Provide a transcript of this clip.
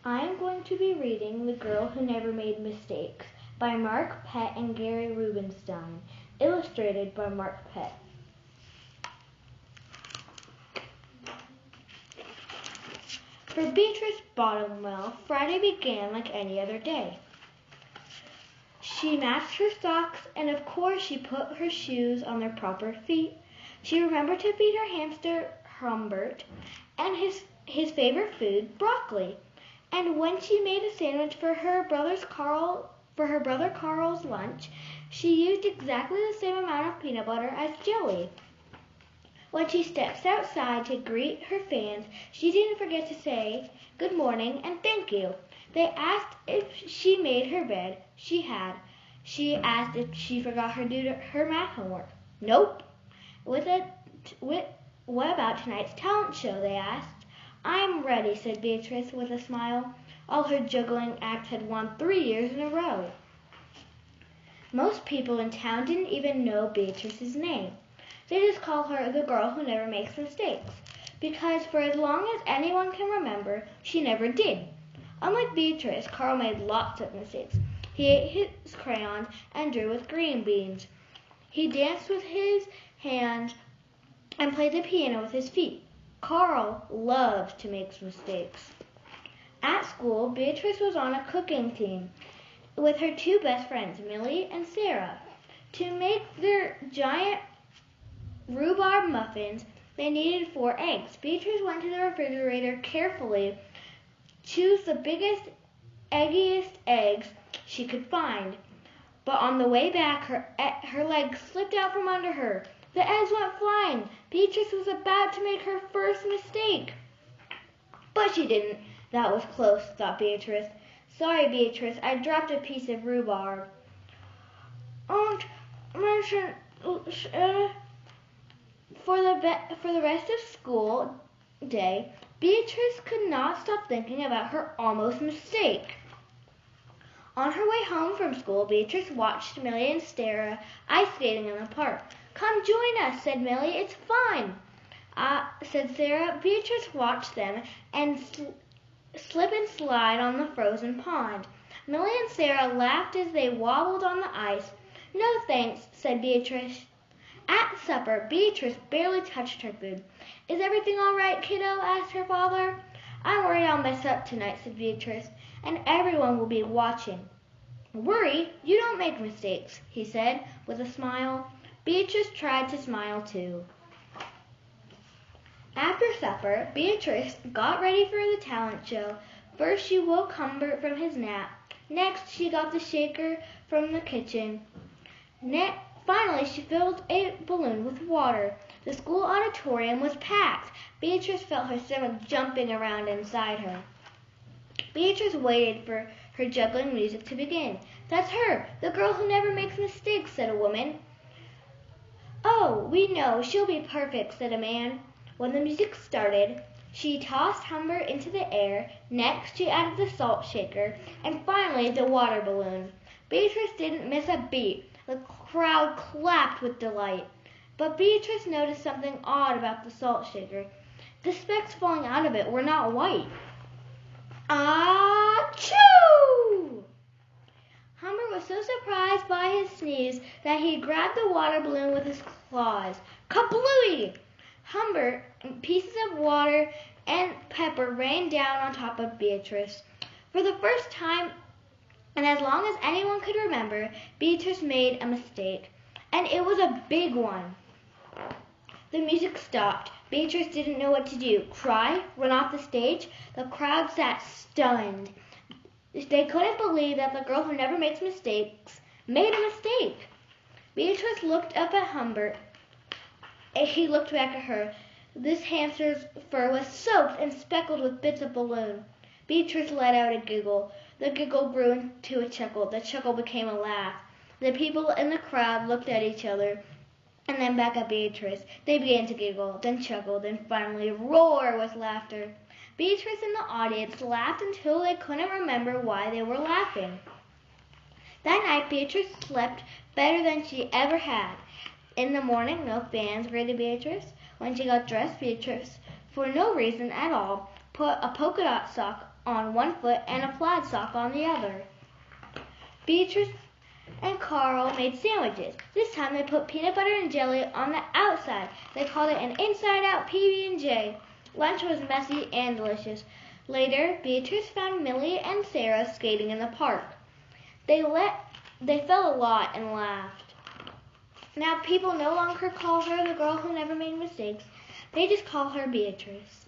I am going to be reading The Girl Who Never Made Mistakes by Mark Pett and Gary Rubinstein, illustrated by Mark Pett. For Beatrice Bottomwell, Friday began like any other day. She matched her socks, and of course she put her shoes on their proper feet. She remembered to feed her hamster Humbert and his favorite food, broccoli. And when she made a sandwich for her brother Carl's lunch, she used exactly the same amount of peanut butter as jelly. When she steps outside to greet her fans, she didn't forget to say good morning and thank you. They asked if she made her bed. She had. She asked if she forgot her math homework. Nope. What about tonight's talent show, they asked. I'm ready, said Beatrice with a smile. All her juggling acts had won 3 years in a row. Most people in town didn't even know Beatrice's name. They just call her the girl who never makes mistakes, because for as long as anyone can remember, she never did. Unlike Beatrice, Carl made lots of mistakes. He ate his crayons and drew with green beans. He danced with his hands and played the piano with his feet. Carl loved to make mistakes. At school, Beatrice was on a cooking team with her 2 best friends, Millie and Sarah. To make their giant rhubarb muffins, they needed 4 eggs. Beatrice went to the refrigerator carefully, chose the biggest, eggiest eggs she could find. But on the way back, her legs slipped out from under her. The eggs went flying. Beatrice was about to make her first mistake. But she didn't. That was close, thought Beatrice. Sorry, Beatrice, I dropped a piece of rhubarb. For the rest of school day, Beatrice could not stop thinking about her almost mistake. On her way home from school, Beatrice watched Millie and Sarah ice skating in the park. Come join us, said Millie. It's fun, said Sarah. Beatrice watched them and slip and slide on the frozen pond. Millie and Sarah laughed as they wobbled on the ice. No thanks, said Beatrice. At supper, Beatrice barely touched her food. Is everything all right, kiddo? Asked her father. I'm worried I'll mess up tonight, said Beatrice, and everyone will be watching. Worry? You don't make mistakes, he said with a smile. Beatrice tried to smile too. After supper, Beatrice got ready for the talent show. First, she woke Humbert from his nap. Next, she got the shaker from the kitchen. Finally, she filled a balloon with water. The school auditorium was packed. Beatrice felt her stomach jumping around inside her. Beatrice waited for her juggling music to begin. That's her, the girl who never makes mistakes, said a woman. Oh, we know, she'll be perfect, said a man. When the music started, she tossed Humbert into the air. Next, she added the salt shaker, and finally the water balloon. Beatrice didn't miss a beat. The crowd clapped with delight. But Beatrice noticed something odd about the salt shaker. The specks falling out of it were not white. Achoo! Humbert was so surprised by his sneeze that he grabbed the water balloon with his claws. Kablooey! Humbert, pieces of water and pepper rained down on top of Beatrice. For the first time, and as long as anyone could remember, Beatrice made a mistake. And it was a big one. The music stopped. Beatrice didn't know what to do. Cry? Run off the stage? The crowd sat stunned. They couldn't believe that the girl who never makes mistakes made a mistake. Beatrice looked up at Humbert. He looked back at her. This hamster's fur was soaked and speckled with bits of balloon. Beatrice let out a giggle. The giggle grew into a chuckle. The chuckle became a laugh. The people in the crowd looked at each other and then back at Beatrice. They began to giggle, then chuckle, then finally roar with laughter. Beatrice and the audience laughed until they couldn't remember why they were laughing. That night, Beatrice slept better than she ever had. In the morning, no fans greeted Beatrice. When she got dressed, Beatrice, for no reason at all, put a polka dot sock on one foot and a plaid sock on the other. Beatrice and Carl made sandwiches. This time they put peanut butter and jelly on the outside. They called it an inside-out PB&J. Lunch was messy and delicious. Later, Beatrice found Millie and Sarah skating in the park. They fell a lot and laughed. Now people no longer call her the girl who never made mistakes. They just call her Beatrice.